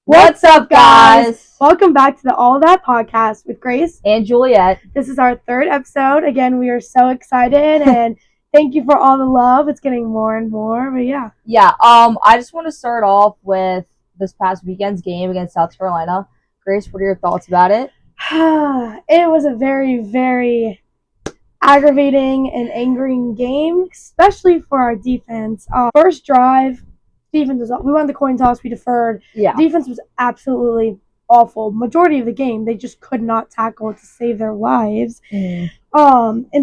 What's up, guys? Welcome back to the All That podcast with Grace and Juliet. This is our third episode. Again, we are so excited and thank you for all the love. It's getting more and more, but yeah. Yeah, I just want to start off with this past weekend's game against South Carolina. Grace, what are your thoughts about it? It was a very, very aggravating and angering game, especially for our defense. First drive, defense was we won the coin toss, we deferred. Yeah. Defense was absolutely awful. Majority of the game, they just could not tackle to save their lives. And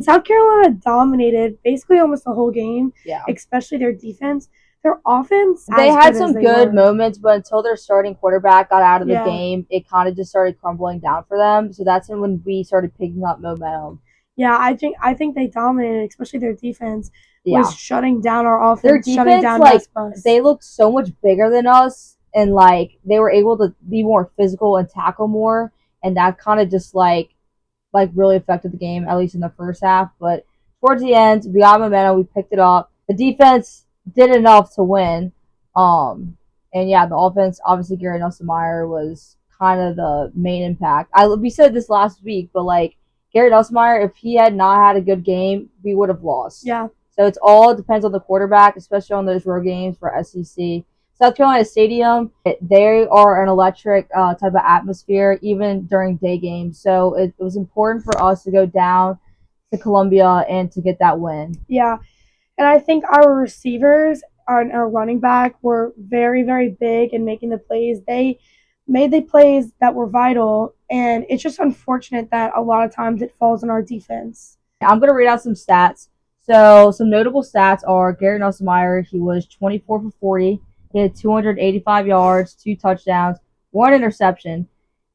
South Carolina dominated basically almost the whole game. Yeah. Especially their defense. Their offense, they had some good moments, but until their starting quarterback got out of the game, it kind of just started crumbling down for them. So that's when we started picking up momentum. Yeah, I think they dominated, especially their defense was shutting down our offense. Their defense, shutting down they looked so much bigger than us, and they were able to be more physical and tackle more, and that kind of just really affected the game, at least in the first half. But towards the end, we got momentum, we picked it up. The defense did enough to win. And yeah, the offense, obviously Gary Nussmeier was kind of the main impact. We said this last week, but Gary Nussmeier, if he had not had a good game, we would have lost. Yeah. So it depends on the quarterback, especially on those road games for SEC. South Carolina Stadium, they are an electric type of atmosphere, even during day games. So it was important for us to go down to Columbia and to get that win. Yeah. And I think our receivers and our running back were very, very big in making the plays. They made the plays that were vital, and it's just unfortunate that a lot of times it falls on our defense. I'm going to read out some stats. So some notable stats are Gary Nussmeier, he was 24 for 40. He had 285 yards, 2 touchdowns, 1 interception.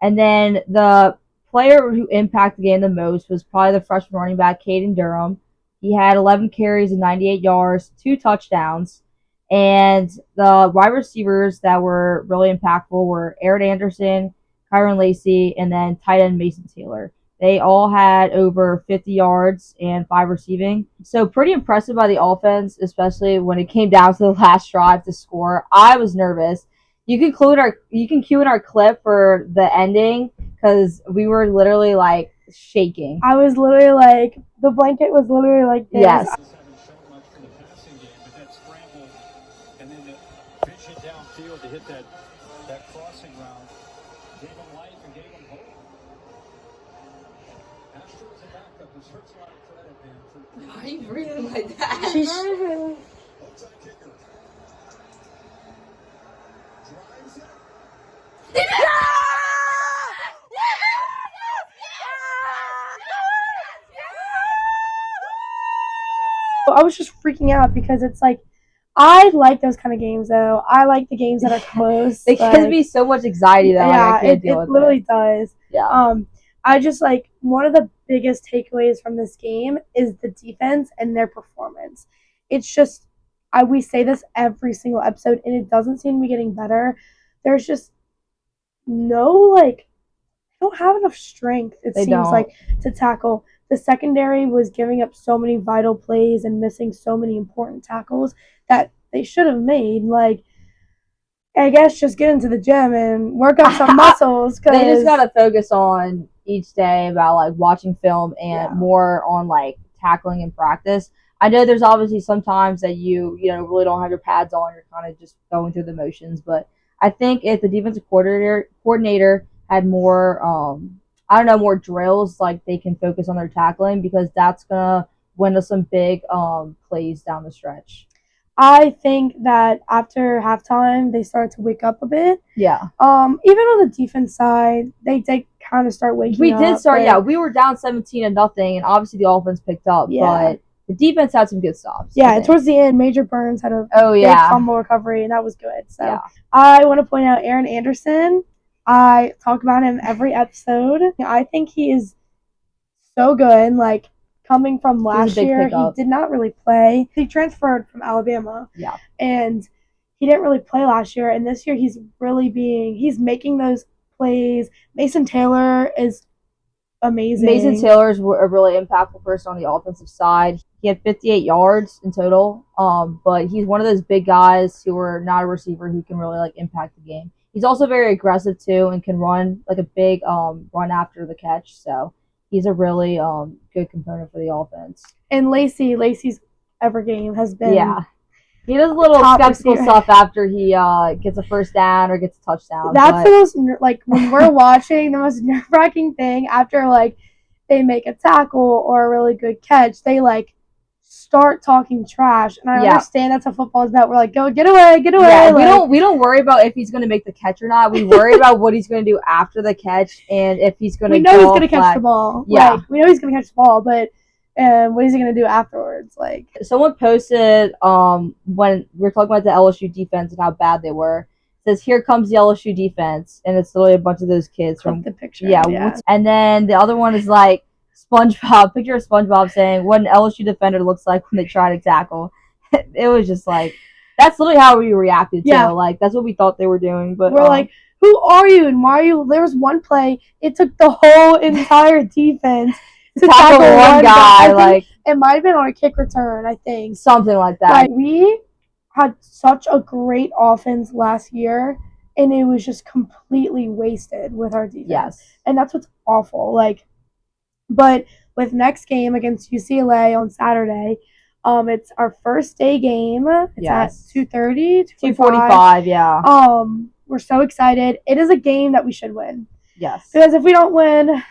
And then the player who impacted the game the most was probably the freshman running back, Caden Durham. He had 11 carries and 98 yards, 2 touchdowns. And the wide receivers that were really impactful were Aaron Anderson, Kyron Lacey, and then tight end Mason Taylor. They all had over 50 yards and 5 receiving. So pretty impressive by the offense, especially when it came down to the last drive to score. I was nervous. You can cue in our clip for the ending because we were literally shaking. I was literally the blanket was literally like this. Yes. Haven't shown much in the passing game, but that scramble and then the pitch it downfield to hit that crossing route gave him life and gave him hope. Astros a backup deserves a lot of credit, man. Why are you breathing like that? She's Outside kicker. Drives it. I was just freaking out because it's I like those kind of games though. I like the games that are close. It gives me so much anxiety though. Yeah, it literally does. Yeah. I just one of the biggest takeaways from this game is the defense and their performance. It's just we say this every single episode and it doesn't seem to be getting better. There's just no they don't have enough strength, it seems to tackle. The secondary was giving up so many vital plays and missing so many important tackles that they should have made. I guess just get into the gym and work up some muscles. Cause they just gotta focus on each day about watching film and more on tackling in practice. I know there's obviously sometimes that you really don't have your pads on. You're kind of just going through the motions. But I think if the defensive coordinator had more more drills, they can focus on their tackling because that's gonna win us some big plays down the stretch. I think that after halftime they started to wake up a bit. Yeah. Even on the defense side, they did kind of start waking up. We did start. Yeah, we were down 17-0, and obviously the offense picked up. Yeah. But the defense had some good stops. Yeah, towards the end, Major Burns had a big fumble recovery, and that was good. So I want to point out Aaron Anderson. I talk about him every episode. I think he is so good. Coming from last year, he did not really play. He transferred from Alabama. Yeah. And he didn't really play last year. And this year, he's making those plays. Mason Taylor is amazing. Mason Taylor is a really impactful person on the offensive side. He had 58 yards in total. But he's one of those big guys who are not a receiver who can really impact the game. He's also very aggressive too and can run like a big run after the catch. So he's a really good component for the offense. And Lacey's ever game has been He does a little top skeptical receiver. stuff after he gets a first down or gets a touchdown. That's the most like when we're watching, the most nerve-wracking thing after like they make a tackle or a really good catch, they like start talking trash. And I understand that's how football is about. We're like, go get away. Yeah, like, we don't worry about if he's gonna make the catch or not. We worry about what he's gonna do after the catch and if he's gonna. We know he's gonna catch the ball. Yeah, like, we know he's gonna catch the ball, but what is he gonna do afterwards? Like, someone posted when we were talking about the LSU defense and how bad they were. It says, "Here comes the LSU defense," and it's literally a bunch of those kids from the picture. Yeah, and then the other one is like SpongeBob. Picture of SpongeBob saying what an LSU defender looks like when they try to tackle. It was just like that's literally how we reacted to. Yeah. Like that's what we thought they were doing, but we're like, who are you and why are you? There was one play. It took the whole entire defense to tackle one guy. Like it might have been on a kick return. I think something like that. Like we had such a great offense last year, and it was just completely wasted with our defense. Yes, and that's what's awful. Like, but with next game against UCLA on Saturday, it's our first day game. It's at 2:30, 2:45. Yeah. We're so excited. It is a game that we should win. Yes. Because if we don't win,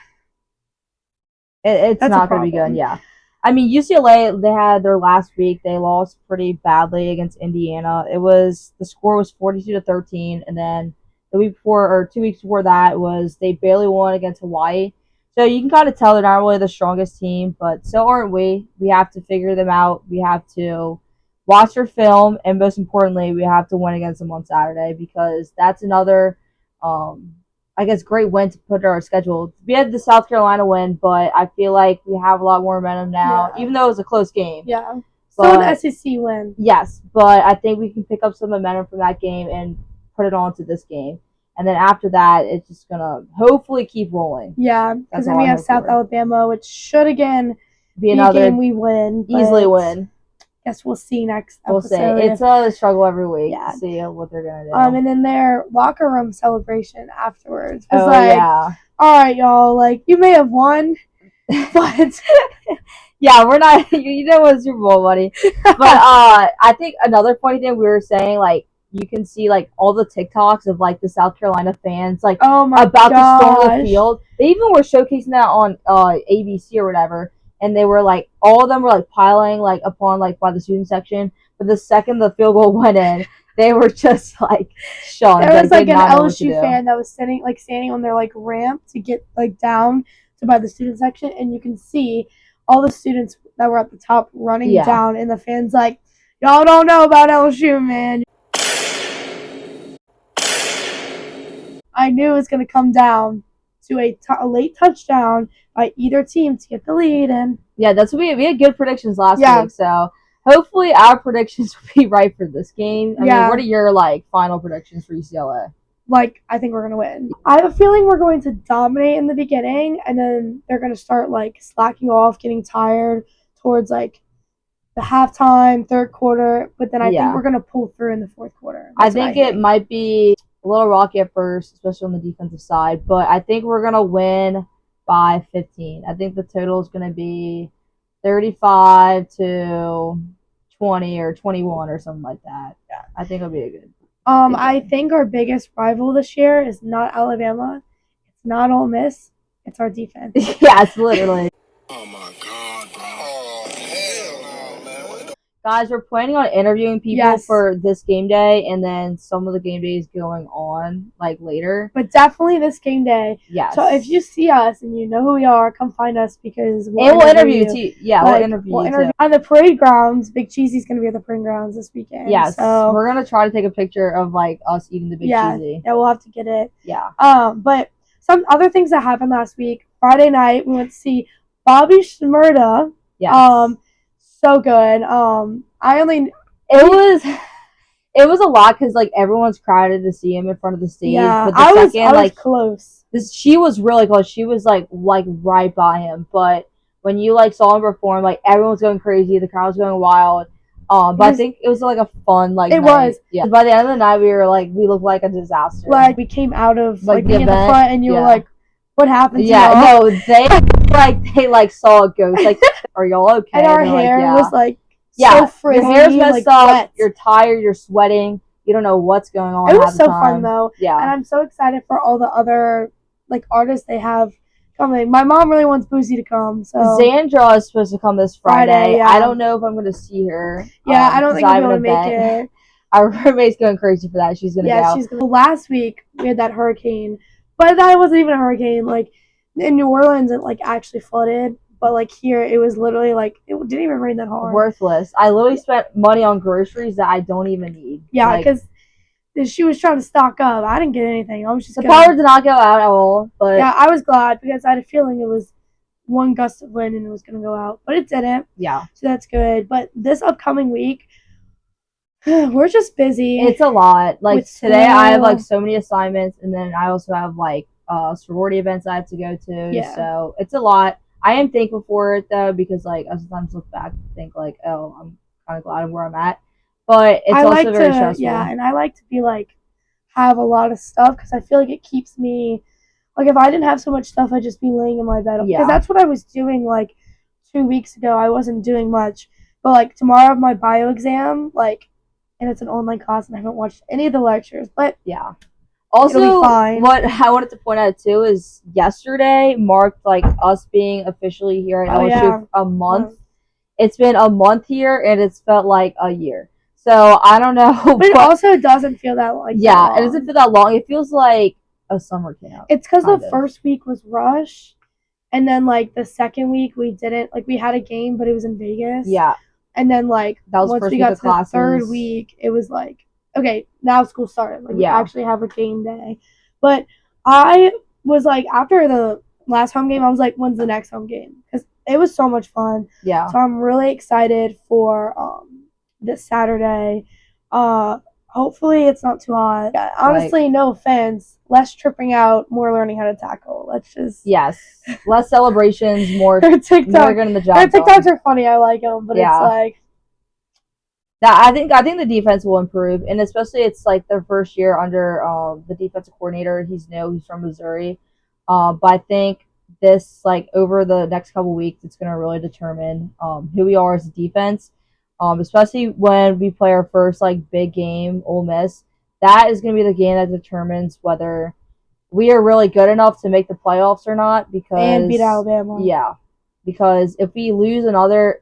it's not going to be good. Yeah. I mean, UCLA, they had their last week. They lost pretty badly against Indiana. The score was 42-13, and then the week before or 2 weeks before that was they barely won against Hawaii. So you can kind of tell they're not really the strongest team, but so aren't we. We have to figure them out. We have to watch their film, and most importantly, we have to win against them on Saturday because that's another, I guess, great win to put on our schedule. We had the South Carolina win, but I feel like we have a lot more momentum now, even though it was a close game. Yeah. So an SEC win. Yes, but I think we can pick up some momentum from that game and put it on to this game. And then after that, it's just going to hopefully keep rolling. Yeah, because then we have South Alabama, which should, again, be another game we win. Easily win. Guess we'll see next episode. We'll see. It's a struggle every week to see what they're going to do. And then their locker room celebration afterwards was all right, y'all, like, you may have won, but... Yeah, we're not, you know what Super Bowl money. But I think another funny thing we were saying, like, you can see, like, all the TikToks of, like, the South Carolina fans, like, about to storm the field. They even were showcasing that on ABC or whatever, and they were, like, all of them were, like, piling, like, upon, like, by the student section. But the second the field goal went in, they were just, like, shunned. There was, like, an LSU fan that was standing on their, like, ramp to get, like, down to by the student section, and you can see all the students that were at the top running down, and the fans, like, y'all don't know about LSU, man. I knew it was going to come down to a late touchdown by either team to get the lead. And yeah, that's what we had good predictions last week. So hopefully our predictions will be right for this game. I mean, what are your final predictions for UCLA? I think we're going to win. I have a feeling we're going to dominate in the beginning, and then they're going to start slacking off, getting tired towards the halftime, third quarter. But then I think we're going to pull through in the fourth quarter. I think it might be a little rocky at first, especially on the defensive side, but I think we're going to win by 15. I think the total is going to be 35-20 or 21 or something like that. Yeah, I think it'll be a good. I think our biggest rival this year is not Alabama. It's not Ole Miss. It's our defense. Yeah, it's literally. Oh my God, bro. Oh, hell no, man. Guys, we're planning on interviewing people for this game day and then some of the game days going on later. But definitely this game day. Yes. So if you see us and you know who we are, come find us because we'll interview you. Yeah, we'll interview you too. On the parade grounds. Big Cheesy's going to be at the parade grounds this weekend. Yes. So we're going to try to take a picture of us eating the Big Cheesy. Yeah, we'll have to get it. Yeah. But some other things that happened last week. Friday night, we went to see Bobby Shmurda. Yes. So good. It was a lot because everyone's crowded to see him in front of the stage. Yeah, but the I was close. She was really close. She was right by him. But when you saw him perform, everyone's going crazy. The crowd's going wild. But I think it was like a fun like It night. was. Yeah. By the end of the night, we looked like a disaster. Like we came out of Like, the being in the event, front, and you were yeah. like, "What happened to Yeah, y'all?" no, they saw a ghost. Like, are y'all okay? And our they're like, hair yeah. was like Yeah, so frizzy, your hair's messed like up. wet. You're tired. You're sweating. You don't know what's going on. It half was the so fun time. though, and Yeah, I'm so excited for all the other like artists they have coming. My mom really wants Boosie to come, so Zandra is supposed to come this Friday. yeah. I don't know if I'm going to see her. yeah, I don't 'cause think I'll be have able to an make event. it. Our roommate's going crazy for that. She's going to Yeah, go. she's gonna. Last week we had that hurricane, but that wasn't even a hurricane. Like in New Orleans, it like actually flooded, but like here, it was literally like it didn't even rain that hard. Worthless. I literally spent money on groceries that I don't even need. Yeah, Like, because she was trying to stock up. I didn't get anything. I was just the gonna- power did not go out at all. But Yeah, I was glad because I had a feeling it was one gust of wind and it was gonna go out, but it didn't. yeah, So that's good. But this upcoming week, we're just busy. it's a lot. Like With today, I have school. like so many assignments, and then I also have like sorority events I have to go to. Yeah. So it's a lot. I am thankful for it though, because like I sometimes look back and think like, oh, I'm kind of glad of where I'm at. But it's I also like very to, stressful. yeah, and I like to be like have a lot of stuff because I feel like it keeps me like if I didn't have so much stuff, I'd just be laying in my bed. Yeah. Because that's what I was doing like 2 weeks ago. I wasn't doing much, but like tomorrow I have my bio exam, like, and it's an online class, and I haven't watched any of the lectures, but Yeah. Also, It'll be fine. what I wanted to point out too is yesterday marked like us being officially here at Oh, LSU yeah. a month. It's been a month here, and it's felt like a year. So I don't know. but it also doesn't feel that like yeah, that it long. doesn't feel that long. It feels like a summer camp. It's because the kind of. first week was rush, and then like the second week we didn't like we had a game, but it was in Vegas. Yeah, And then like that was once first we week got of to the third classes. week, it was like okay, now school started. Like Yeah. we actually have a game day. But I was like after the last home game, I was like, when's the next home game? Because it was so much fun. Yeah, So I'm really excited for this Saturday. Hopefully it's not too hot. Yeah, honestly, no offense. Less tripping out, more learning how to tackle. Let's just yes, less celebrations, more their more TikTok. getting the Their job done. TikToks are funny. I like them, but Yeah. it's like That I think the defense will improve, and especially it's like their first year under the defensive coordinator. He's from Missouri, but I think this like over the next couple weeks, it's gonna really determine who we are as a defense. Especially when we play our first like big game, Ole Miss. That is gonna be the game that determines whether we are really good enough to make the playoffs or not. Because and beat Alabama. yeah, because if we lose another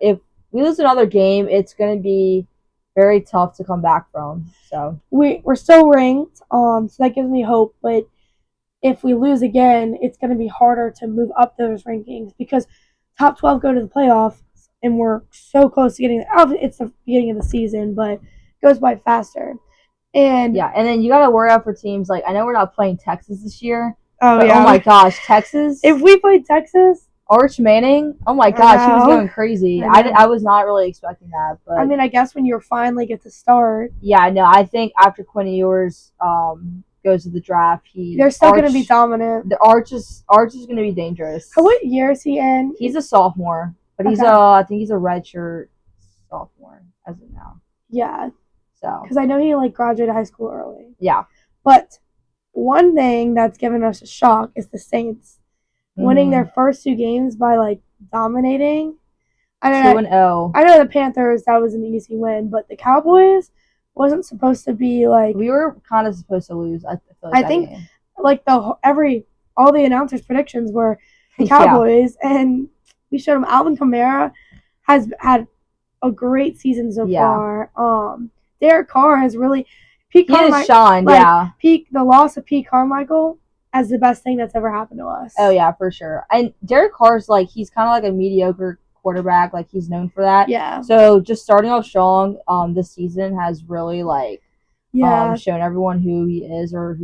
game, it's gonna be very tough to come back from. So We're still ranked, so that gives me hope. But if we lose again, it's going to be harder to move up those rankings because top 12 go to the playoffs, and we're so close to getting. It's the beginning of the season, but it goes by faster. And yeah, and then you gotta worry out for teams like I know we're not playing Texas this year. oh But, yeah, oh my gosh, Texas! if we played Texas, Arch Manning, oh my gosh, he was know. going crazy. I know. I was not really expecting that, but I mean, I guess when you finally get to start, yeah, no, I think after Quinn Ewers goes to the draft, they're still going to be dominant. The Arch is going to be dangerous. What year is he in? He's a sophomore, but he's Okay. I think he's a redshirt sophomore as of now. Yeah, So because I know he like graduated high school early. yeah, But one thing that's given us a shock is the Saints winning Mhm. their first 2 games by like dominating. I don't 2-0. I know the Panthers, that was an easy win, but the Cowboys wasn't supposed to be like We were kind of supposed to lose. I feel like I that think- game. like all the announcers' predictions were the Yeah. Cowboys, and we showed them Alvin Kamara has had a great season so Yeah. far. Derek Carr has really Pete He has Carmichael. shined. like- Yeah. The loss of Pete Carmichael as the best thing that's ever happened to us. Oh yeah, for sure. And Derek Carr's like he's kind of like a mediocre quarterback. Like he's known for that. Yeah. So just starting off strong, this season has really like Yeah. shown everyone who he is or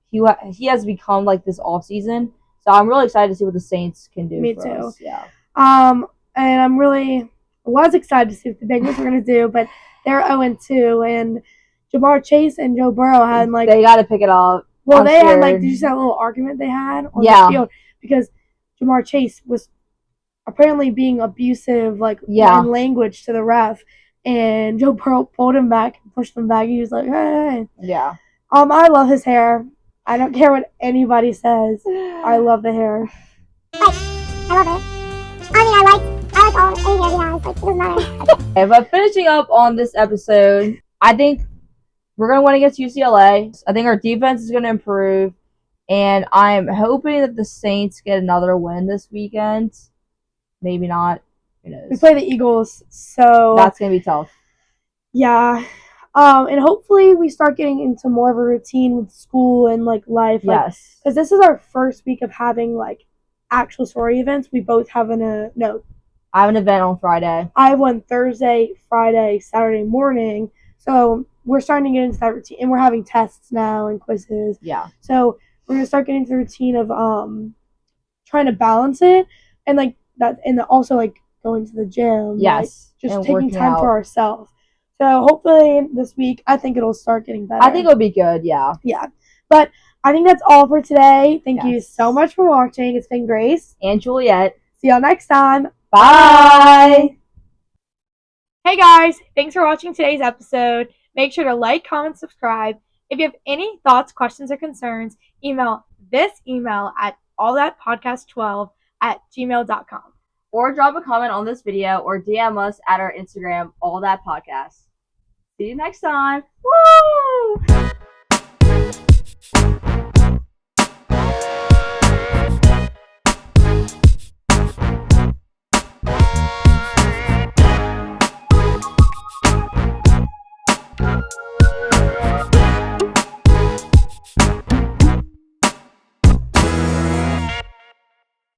he has become like this off season. So I'm really excited to see what the Saints can do. Me for too. us. Yeah. And I'm really was excited to see what the Bengals were gonna do, but they're 0-2, and Jamar Chase and Joe Burrow had like They got to pick it up. well I'm they had like scared. did you see that little argument they had on Yeah. the field because Jamar Chase was apparently being abusive like Yeah. in language to the ref, and Joe Burrow pulled him back and pushed him back. He was like, hey. Yeah. I love his hair. I don't care what anybody says. I love the hair. I love it. I mean, I like all the hair he has. Like, it doesn't matter. Okay, but finishing up on this episode, I think we're going to win against UCLA. I think our defense is going to improve. And I'm hoping that the Saints get another win this weekend. Maybe not. Who knows? We play the Eagles, so That's going to be tough. yeah. And hopefully we start getting into more of a routine with school and like life. Yes. Because this is our first week of having like actual sorority events. We both have I have an event on Friday. I have one Thursday, Friday, Saturday morning. So we're starting to get into that routine, and we're having tests now and quizzes. Yeah. So we're gonna start getting into the routine of trying to balance it, and like that, and also like going to the gym. Yes. Like, just and taking working time out. for ourselves. So hopefully this week, I think it'll start getting better. I think it'll be good, yeah. Yeah. But I think that's all for today. Thank you Yes. so much for watching. It's been Grace. And Juliet. See y'all next time. Bye! Hey guys, thanks for watching today's episode. Make sure to like, comment, subscribe. If you have any thoughts, questions, or concerns, email this email at allthatpodcast12@gmail.com. Or drop a comment on this video or DM us at our Instagram, All That Podcast. See you next time. Woo!